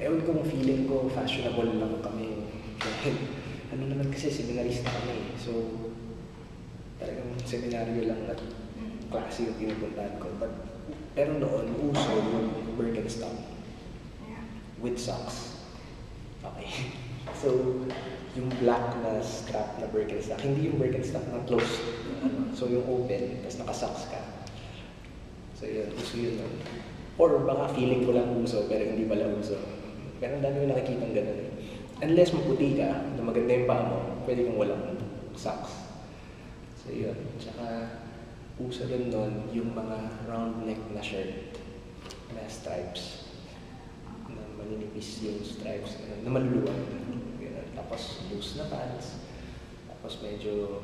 ewan ko kung feeling ko fashionable lang kami. Dahil, ano naman kasi, seminarista kami. So, talagang seminaryo lang at klase yung pinupuntahan ko. Pero noon, uso yung Birkenstock with socks. Okay. So, yung black na strap na Birkenstock, hindi yung Birkenstock na closed. So, yung open, tapos nakasocks ka. So, yun, uso yun nun. Or baka feeling ko lang uso, pero hindi pala uso. Pero ang dami ko nakikita ng gano'n eh. Unless maputi ka, na maganda yung paa mo, pwede kang walang socks. So, yun. Tsaka, uso rin nun yung mga round neck na shirt na stripes. Na maninipis yung stripes, na maluluwag. Tapos loose na pants. Tapos medyo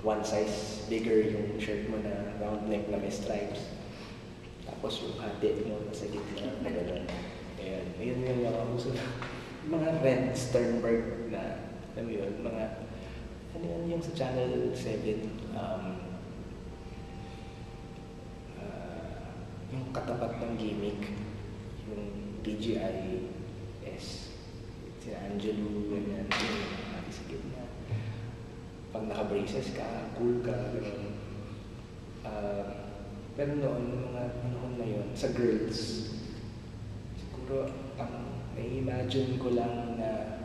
one size bigger yung shirt mo na round neck na may stripes. Tapos yung hati mo nasa gitna na gano'n. Ayan, yun yung mga uso na. Mga Red Sternberg na, alam mo yun, mga, ano yun yung sa Channel 7, yung katapat ng gimmick, yung TGIS, si Angelo, ganyan, yung hati sa gitna. Pag naka-braces ka, cool ka, gano'n. Pero noon, mga panahon na yun, sa girls, siguro, na-imagine ko lang na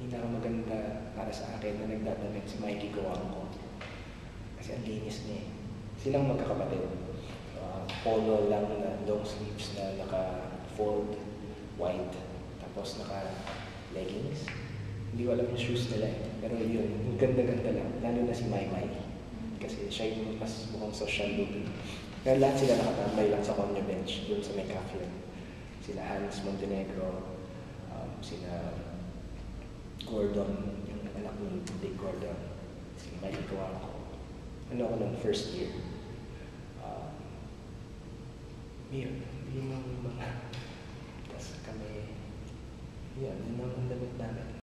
pinakamaganda para sa akin na nagdadamit si Mikey Coangco. Kasi ang linis niya eh. Silang magkakapatid. Polo lang na long sleeves na naka-fold white, tapos naka-leggings. Hindi ko alam yung shoes nila eh. Pero yun, yung ganda-ganda lang. Lalo na si Maymay. Kasi siya yung mas mukhang social looking. Pero lahat sila nakatambay lang sa Konya bench, dun sa may cafe. Sila Hans Montenegro, sila Gordon, yung anak ni Dick Gordon, si Mikey Coangco. Ano ako nung first year? Yun yung mga, tapos kami, yun ang damit namin.